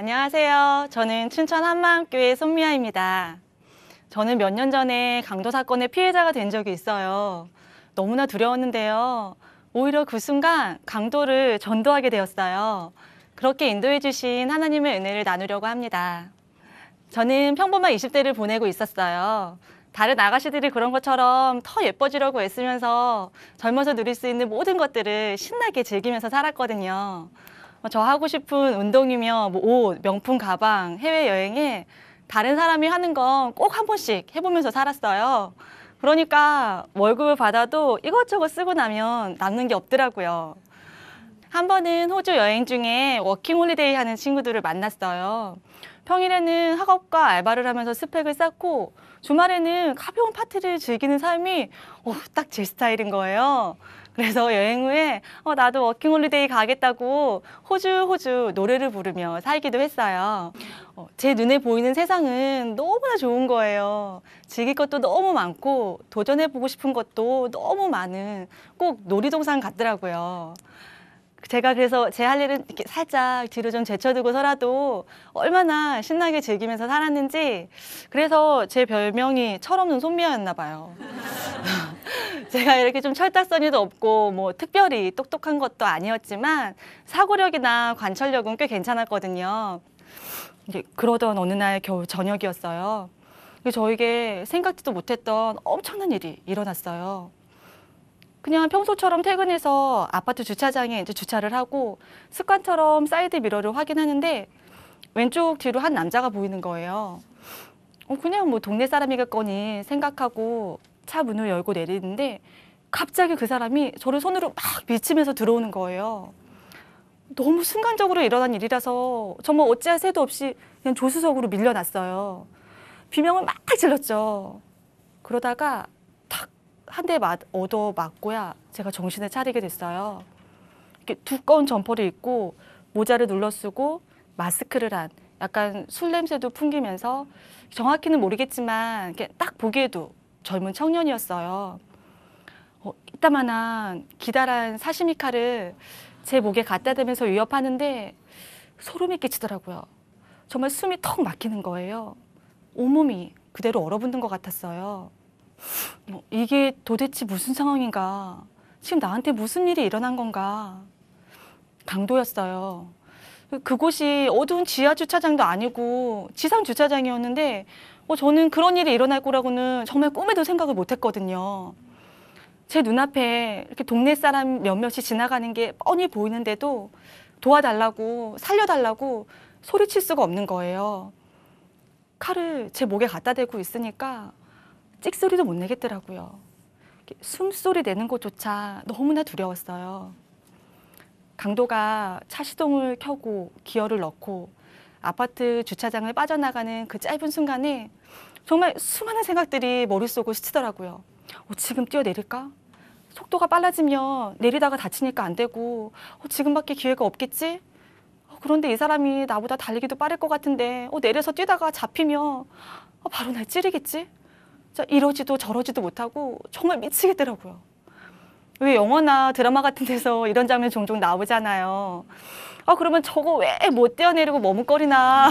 안녕하세요. 저는 춘천 한마음교회 손미아입니다. 저는 몇 년 전에 강도 사건의 피해자가 된 적이 있어요. 너무나 두려웠는데요. 오히려 그 순간 강도를 전도하게 되었어요. 그렇게 인도해 주신 하나님의 은혜를 나누려고 합니다. 저는 평범한 20대를 보내고 있었어요. 다른 아가씨들이 그런 것처럼 더 예뻐지려고 애쓰면서 젊어서 누릴 수 있는 모든 것들을 신나게 즐기면서 살았거든요. 저 하고 싶은 운동이며 옷, 명품 가방, 해외여행에 다른 사람이 하는 건 꼭 한 번씩 해보면서 살았어요. 그러니까 월급을 받아도 이것저것 쓰고 나면 남는 게 없더라고요. 한 번은 호주 여행 중에 워킹홀리데이 하는 친구들을 만났어요. 평일에는 학업과 알바를 하면서 스펙을 쌓고 주말에는 가벼운 파티를 즐기는 삶이 딱 제 스타일인 거예요. 그래서 여행 후에 나도 워킹홀리데이 가겠다고 호주 노래를 부르며 살기도 했어요. 제 눈에 보이는 세상은 너무나 좋은 거예요. 즐길 것도 너무 많고 도전해보고 싶은 것도 너무 많은 꼭 놀이동산 같더라고요. 제가 그래서 제 할 일은 이렇게 살짝 뒤로 좀 제쳐두고서라도 얼마나 신나게 즐기면서 살았는지, 그래서 제 별명이 철없는 손미아였나 봐요. 제가 이렇게 좀 철딱서니도 없고 뭐 특별히 똑똑한 것도 아니었지만 사고력이나 관찰력은 꽤 괜찮았거든요. 이제 그러던 어느 날 겨우 저녁이었어요. 저에게 생각지도 못했던 엄청난 일이 일어났어요. 그냥 평소처럼 퇴근해서 아파트 주차장에 이제 주차를 하고 습관처럼 사이드 미러를 확인하는데 왼쪽 뒤로 한 남자가 보이는 거예요. 그냥 뭐 동네 사람이겠거니 생각하고 차 문을 열고 내리는데 갑자기 그 사람이 저를 손으로 막 밀치면서 들어오는 거예요. 너무 순간적으로 일어난 일이라서 정말 어찌할 새도 없이 그냥 조수석으로 밀려났어요. 비명을 막 질렀죠. 그러다가 한 대 얻어 맞고야 제가 정신을 차리게 됐어요. 이렇게 두꺼운 점퍼를 입고 모자를 눌러쓰고 마스크를 한, 약간 술 냄새도 풍기면서 정확히는 모르겠지만 딱 보기에도 젊은 청년이었어요. 이따만한 기다란 사시미 칼을 제 목에 갖다 대면서 위협하는데 소름이 끼치더라고요. 정말 숨이 턱 막히는 거예요. 온몸이 그대로 얼어붙는 것 같았어요. 이게 도대체 무슨 상황인가? 지금 나한테 무슨 일이 일어난 건가? 강도였어요. 그곳이 어두운 지하 주차장도 아니고 지상 주차장이었는데 저는 그런 일이 일어날 거라고는 정말 꿈에도 생각을 못 했거든요. 제 눈앞에 이렇게 동네 사람 몇몇이 지나가는 게 뻔히 보이는데도 도와달라고, 살려달라고 소리칠 수가 없는 거예요. 칼을 제 목에 갖다 대고 있으니까 찍소리도 못 내겠더라고요. 숨소리 내는 것조차 너무나 두려웠어요. 강도가 차 시동을 켜고 기어를 넣고 아파트 주차장을 빠져나가는 그 짧은 순간에 정말 수많은 생각들이 머릿속을 스치더라고요. 지금 뛰어내릴까? 속도가 빨라지면 내리다가 다치니까 안 되고 지금밖에 기회가 없겠지? 그런데 이 사람이 나보다 달리기도 빠를 것 같은데 내려서 뛰다가 잡히면 바로 날 찌르겠지? 이러지도 저러지도 못하고 정말 미치겠더라고요. 왜 영화나 드라마 같은 데서 이런 장면 종종 나오잖아요. 그러면 저거 왜 못 뛰어내리고 머뭇거리나.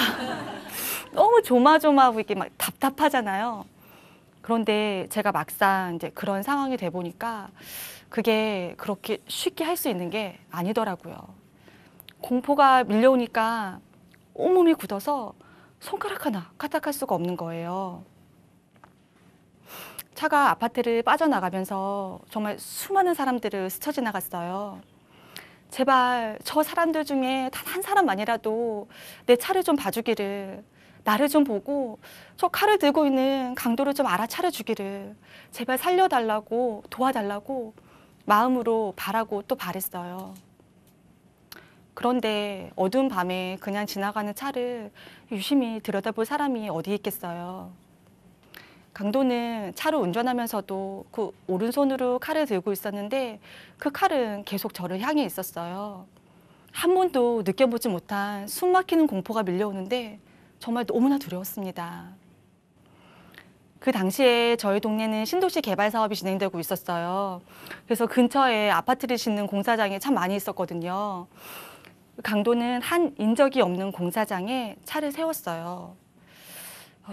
너무 조마조마하고 이게 막 답답하잖아요. 그런데 제가 막상 이제 그런 상황이 돼 보니까 그게 그렇게 쉽게 할 수 있는 게 아니더라고요. 공포가 밀려오니까 온몸이 굳어서 손가락 하나 까딱할 수가 없는 거예요. 차가 아파트를 빠져나가면서 정말 수많은 사람들을 스쳐 지나갔어요. 제발 저 사람들 중에 단 한 사람만이라도 내 차를 좀 봐주기를, 나를 좀 보고 저 칼을 들고 있는 강도를 좀 알아차려 주기를 제발 살려달라고, 도와달라고 마음으로 바라고 또 바랬어요. 그런데 어두운 밤에 그냥 지나가는 차를 유심히 들여다볼 사람이 어디 있겠어요. 강도는 차를 운전하면서도 그 오른손으로 칼을 들고 있었는데 그 칼은 계속 저를 향해 있었어요. 한 번도 느껴보지 못한 숨 막히는 공포가 밀려오는데 정말 너무나 두려웠습니다. 그 당시에 저희 동네는 신도시 개발 사업이 진행되고 있었어요. 그래서 근처에 아파트를 짓는 공사장이 참 많이 있었거든요. 강도는 한 인적이 없는 공사장에 차를 세웠어요.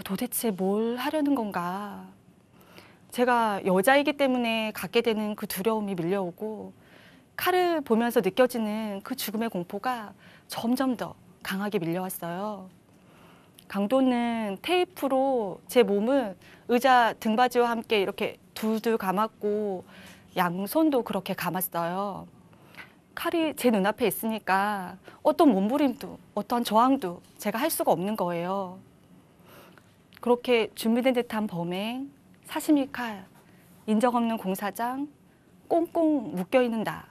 도대체 뭘 하려는 건가? 제가 여자이기 때문에 갖게 되는 그 두려움이 밀려오고 칼을 보면서 느껴지는 그 죽음의 공포가 점점 더 강하게 밀려왔어요. 강도는 테이프로 제 몸을 의자 등받이와 함께 이렇게 둘둘 감았고 양손도 그렇게 감았어요. 칼이 제 눈앞에 있으니까 어떤 몸부림도 어떤 저항도 제가 할 수가 없는 거예요. 그렇게 준비된 듯한 범행, 사시미 칼, 인적 없는 공사장, 꽁꽁 묶여있는 나.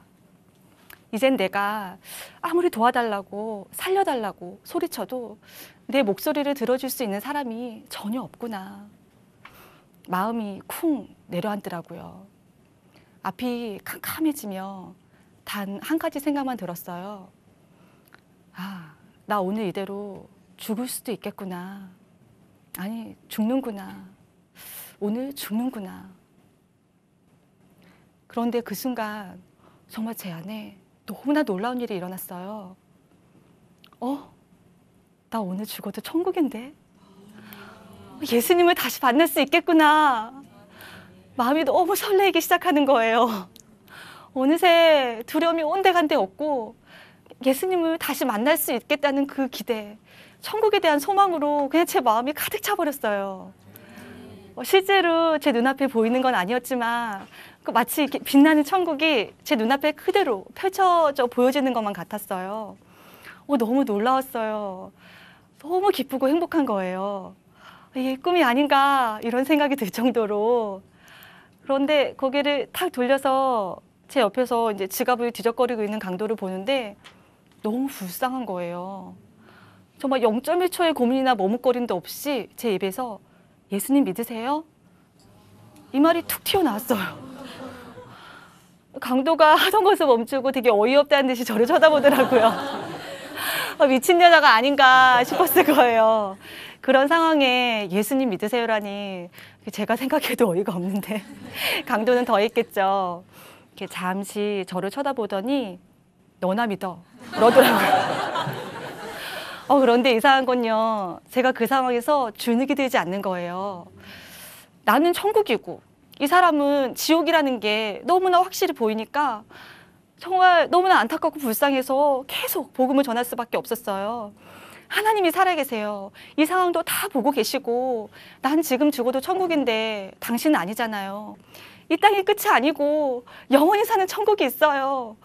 이젠 내가 아무리 도와달라고 살려달라고 소리쳐도 내 목소리를 들어줄 수 있는 사람이 전혀 없구나. 마음이 쿵 내려앉더라고요. 앞이 캄캄해지며 단 한 가지 생각만 들었어요. 아, 나 오늘 이대로 죽을 수도 있겠구나. 아니, 죽는구나. 오늘 죽는구나. 그런데 그 순간 정말 제 안에 너무나 놀라운 일이 일어났어요. 나 오늘 죽어도 천국인데? 예수님을 다시 만날 수 있겠구나. 마음이 너무 설레기 시작하는 거예요. 어느새 두려움이 온데간데 없고 예수님을 다시 만날 수 있겠다는 그 기대, 천국에 대한 소망으로 그냥 제 마음이 가득 차버렸어요. 실제로 제 눈앞에 보이는 건 아니었지만 마치 이렇게 빛나는 천국이 제 눈앞에 그대로 펼쳐져 보여지는 것만 같았어요. 너무 놀라웠어요. 너무 기쁘고 행복한 거예요. 이게 꿈이 아닌가 이런 생각이 들 정도로. 그런데 고개를 탁 돌려서 제 옆에서 이제 지갑을 뒤적거리고 있는 강도를 보는데 너무 불쌍한 거예요. 정말 0.1초의 고민이나 머뭇거림도 없이 제 입에서 예수님 믿으세요? 이 말이 툭 튀어나왔어요. 강도가 하던 것을 멈추고 되게 어이없다는 듯이 저를 쳐다보더라고요. 미친 여자가 아닌가 싶었을 거예요. 그런 상황에 예수님 믿으세요라니 제가 생각해도 어이가 없는데 강도는 더 했겠죠. 이렇게 잠시 저를 쳐다보더니 너나 믿어 그러더라고요. 그런데 이상한 건요. 제가 그 상황에서 주눅이 들지 않는 거예요. 나는 천국이고 이 사람은 지옥이라는 게 너무나 확실히 보이니까 정말 너무나 안타깝고 불쌍해서 계속 복음을 전할 수밖에 없었어요. 하나님이 살아계세요. 이 상황도 다 보고 계시고 난 지금 죽어도 천국인데 당신은 아니잖아요. 이 땅이 끝이 아니고 영원히 사는 천국이 있어요.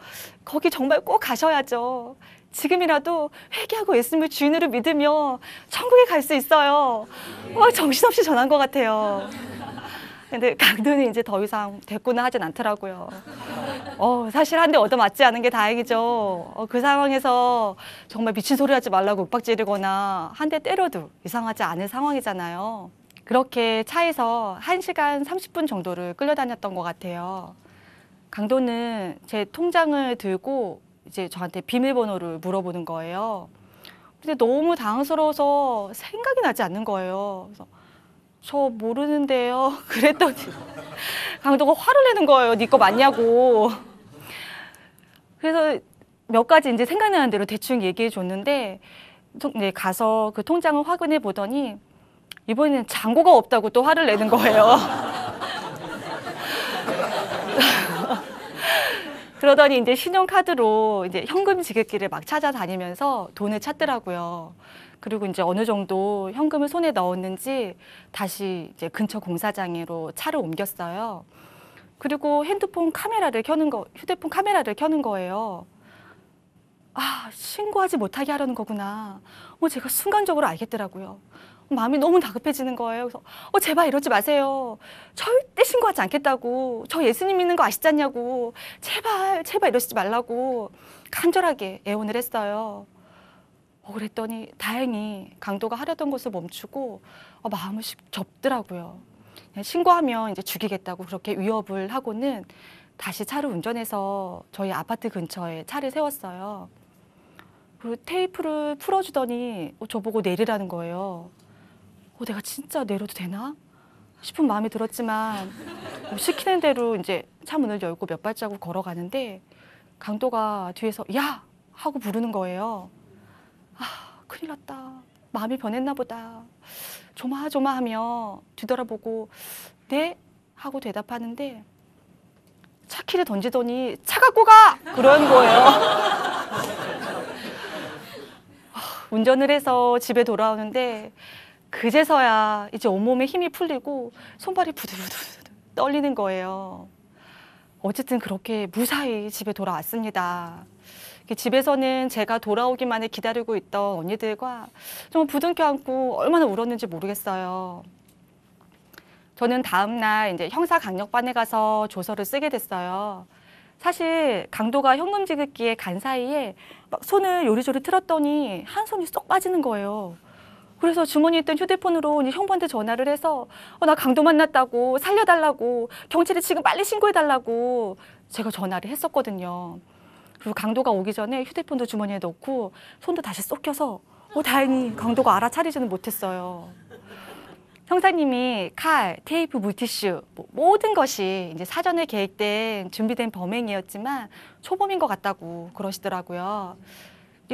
거기 정말 꼭 가셔야죠. 지금이라도 회개하고 예수님을 주인으로 믿으며 천국에 갈 수 있어요. 정신없이 전한 것 같아요. 근데 강도는 이제 더 이상 대꾸는 하진 않더라고요. 사실 한 대 얻어맞지 않은 게 다행이죠. 그 상황에서 정말 미친 소리 하지 말라고 윽박지르거나 한 대 때려도 이상하지 않은 상황이잖아요. 그렇게 차에서 1시간 30분 정도를 끌려다녔던 것 같아요. 강도는 제 통장을 들고 이제 저한테 비밀번호를 물어보는 거예요. 근데 너무 당황스러워서 생각이 나지 않는 거예요. 그래서 저 모르는데요. 그랬더니 강도가 화를 내는 거예요. 네 거 맞냐고. 그래서 몇 가지 이제 생각나는 대로 대충 얘기해 줬는데 가서 그 통장을 확인해 보더니 이번에는 잔고가 없다고 또 화를 내는 거예요. 그러더니 이제 신용카드로 이제 현금 지급기를 막 찾아다니면서 돈을 찾더라고요. 그리고 이제 어느 정도 현금을 손에 넣었는지 다시 이제 근처 공사장으로 차를 옮겼어요. 그리고 휴대폰 카메라를 켜는 거예요. 신고하지 못하게 하려는 거구나. 제가 순간적으로 알겠더라고요. 마음이 너무 다급해지는 거예요. 그래서 제발 이러지 마세요. 절대 신고하지 않겠다고. 저 예수님 믿는 거 아시잖냐고. 제발 이러시지 말라고 간절하게 애원을 했어요. 그랬더니 다행히 강도가 하려던 것을 멈추고 마음을 접더라고요. 신고하면 이제 죽이겠다고 그렇게 위협을 하고는 다시 차를 운전해서 저희 아파트 근처에 차를 세웠어요. 그리고 테이프를 풀어주더니 저보고 내리라는 거예요. 내가 진짜 내려도 되나 싶은 마음이 들었지만 시키는 대로 이제 차 문을 열고 몇 발자국 걸어가는데 강도가 뒤에서 야! 하고 부르는 거예요. 아, 큰일 났다. 마음이 변했나 보다. 조마조마하며 뒤돌아보고 네? 하고 대답하는데 차 키를 던지더니 차 갖고 가! 그런 거예요. 운전을 해서 집에 돌아오는데 그제서야 이제 온몸에 힘이 풀리고 손발이 부들부들 떨리는 거예요. 어쨌든 그렇게 무사히 집에 돌아왔습니다. 집에서는 제가 돌아오기만을 기다리고 있던 언니들과 정말 부둥켜 안고 얼마나 울었는지 모르겠어요. 저는 다음날 이제 형사강력반에 가서 조서를 쓰게 됐어요. 사실 강도가 현금 지급기에 간 사이에 막 손을 요리조리 틀었더니 한 손이 쏙 빠지는 거예요. 그래서 주머니에 있던 휴대폰으로 이제 형부한테 전화를 해서 나 강도 만났다고 살려달라고 경찰에 지금 빨리 신고해달라고 제가 전화를 했었거든요. 그리고 강도가 오기 전에 휴대폰도 주머니에 넣고 손도 다시 쏙 껴서 다행히 강도가 알아차리지는 못했어요. 형사님이 칼, 테이프, 물티슈 모든 것이 이제 사전에 계획된 준비된 범행이었지만 초범인 것 같다고 그러시더라고요.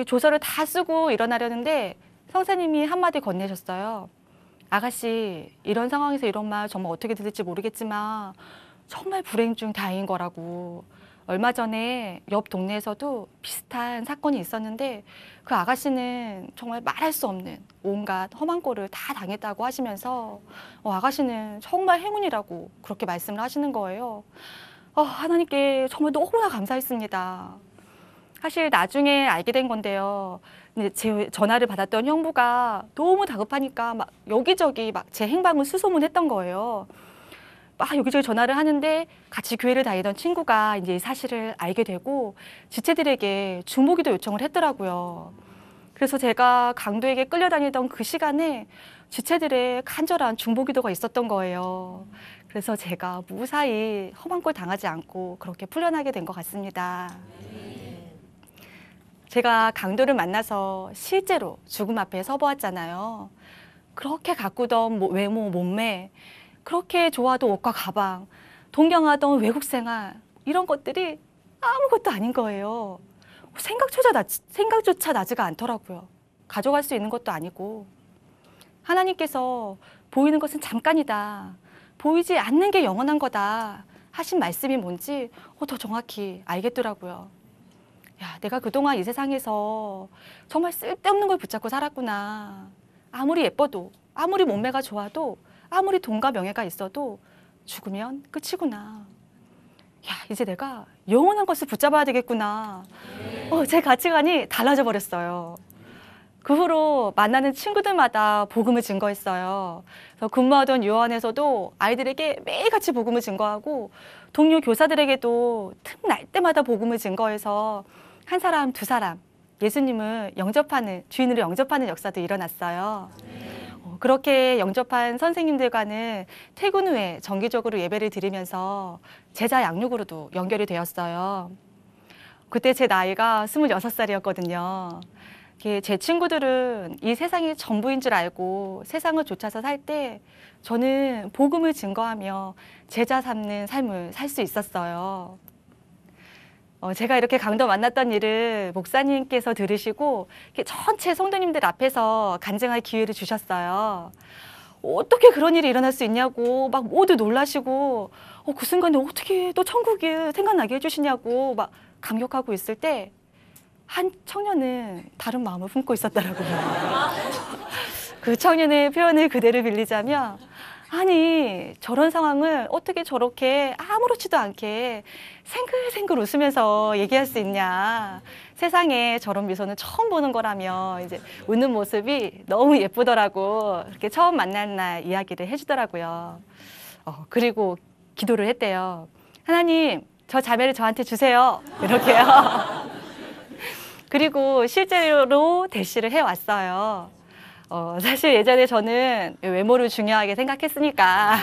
조서를 다 쓰고 일어나려는데 형사님이 한마디 건네셨어요. 아가씨, 이런 상황에서 이런 말 정말 어떻게 들을지 모르겠지만 정말 불행 중 다행인 거라고. 얼마 전에 옆 동네에서도 비슷한 사건이 있었는데 그 아가씨는 정말 말할 수 없는 온갖 험한 꼴을 다 당했다고 하시면서 아가씨는 정말 행운이라고 그렇게 말씀을 하시는 거예요. 하나님께 정말 너무나 감사했습니다. 사실 나중에 알게 된 건데요. 제 전화를 받았던 형부가 너무 다급하니까 막 여기저기 막 제 행방을 수소문했던 거예요. 막 여기저기 전화를 하는데 같이 교회를 다니던 친구가 이제 이 사실을 알게 되고 지체들에게 중보기도 요청을 했더라고요. 그래서 제가 강도에게 끌려다니던 그 시간에 지체들의 간절한 중보기도가 있었던 거예요. 그래서 제가 무사히 험한 꼴 당하지 않고 그렇게 풀려나게 된 것 같습니다. 제가 강도를 만나서 실제로 죽음 앞에 서보았잖아요. 그렇게 가꾸던 외모, 몸매, 그렇게 좋아하던 옷과 가방, 동경하던 외국 생활 이런 것들이 아무것도 아닌 거예요. 생각조차 나지가 않더라고요. 가져갈 수 있는 것도 아니고. 하나님께서 보이는 것은 잠깐이다. 보이지 않는 게 영원한 거다 하신 말씀이 뭔지 더 정확히 알겠더라고요. 야, 내가 그동안 이 세상에서 정말 쓸데없는 걸 붙잡고 살았구나. 아무리 예뻐도, 아무리 몸매가 좋아도, 아무리 돈과 명예가 있어도 죽으면 끝이구나. 야, 이제 내가 영원한 것을 붙잡아야 되겠구나. 제 가치관이 달라져 버렸어요. 그 후로 만나는 친구들마다 복음을 증거했어요. 그래서 근무하던 요한에서도 아이들에게 매일같이 복음을 증거하고 동료 교사들에게도 틈날 때마다 복음을 증거해서 한 사람, 두 사람 예수님을 주인으로 영접하는 역사도 일어났어요. 그렇게 영접한 선생님들과는 퇴근 후에 정기적으로 예배를 드리면서 제자 양육으로도 연결이 되었어요. 그때 제 나이가 26살이었거든요. 제 친구들은 이 세상이 전부인 줄 알고 세상을 좇아서 살 때 저는 복음을 증거하며 제자 삼는 삶을 살 수 있었어요. 제가 이렇게 강도 만났던 일을 목사님께서 들으시고 전체 성도님들 앞에서 간증할 기회를 주셨어요. 어떻게 그런 일이 일어날 수 있냐고 막 모두 놀라시고 그 순간에 어떻게 또 천국이 생각나게 해주시냐고 막 감격하고 있을 때 한 청년은 다른 마음을 품고 있었더라고요. 그 청년의 표현을 그대로 빌리자면 아니 저런 상황을 어떻게 저렇게 아무렇지도 않게 생글생글 웃으면서 얘기할 수 있냐. 세상에 저런 미소는 처음 보는 거라며 이제 웃는 모습이 너무 예쁘더라고. 그렇게 처음 만난 날 이야기를 해주더라고요. 그리고 기도를 했대요. 하나님 저 자매를 저한테 주세요. 이렇게요. 그리고 실제로 대시를 해왔어요. 사실 예전에 저는 외모를 중요하게 생각했으니까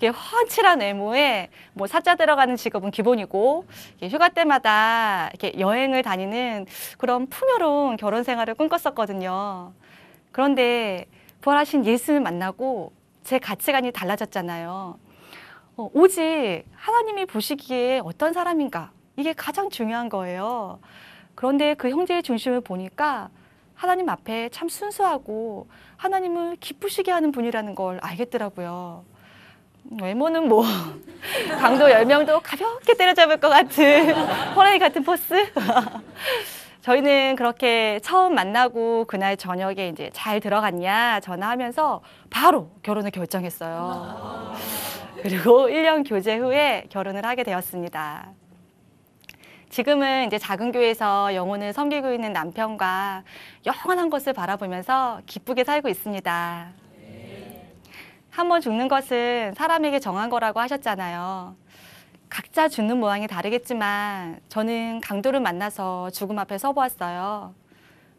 이렇게 훤칠한 외모에 뭐 사자 들어가는 직업은 기본이고 휴가 때마다 이렇게 여행을 다니는 그런 풍요로운 결혼 생활을 꿈꿨었거든요. 그런데 부활하신 예수를 만나고 제 가치관이 달라졌잖아요. 오직 하나님이 보시기에 어떤 사람인가 이게 가장 중요한 거예요. 그런데 그 형제의 중심을 보니까 하나님 앞에 참 순수하고 하나님을 기쁘시게 하는 분이라는 걸 알겠더라고요. 외모는 뭐 강도 10명도 가볍게 때려잡을 것 같은 호랑이 같은 포스? 저희는 그렇게 처음 만나고 그날 저녁에 이제 잘 들어갔냐 전화하면서 바로 결혼을 결정했어요. 그리고 1년 교제 후에 결혼을 하게 되었습니다. 지금은 이제 작은 교회에서 영혼을 섬기고 있는 남편과 영원한 것을 바라보면서 기쁘게 살고 있습니다. 한 번 죽는 것은 사람에게 정한 거라고 하셨잖아요. 각자 죽는 모양이 다르겠지만 저는 강도를 만나서 죽음 앞에 서보았어요.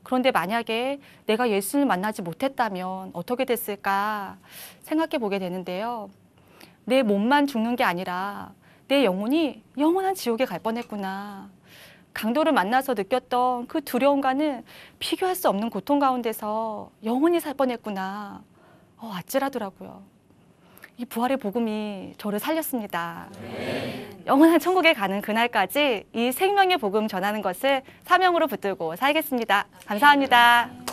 그런데 만약에 내가 예수를 만나지 못했다면 어떻게 됐을까 생각해 보게 되는데요. 내 몸만 죽는 게 아니라 내 영혼이 영원한 지옥에 갈 뻔했구나. 강도를 만나서 느꼈던 그 두려움과는 비교할 수 없는 고통 가운데서 영원히 살 뻔했구나. 아찔하더라고요. 이 부활의 복음이 저를 살렸습니다. 영원한 천국에 가는 그날까지 이 생명의 복음 전하는 것을 사명으로 붙들고 살겠습니다. 감사합니다.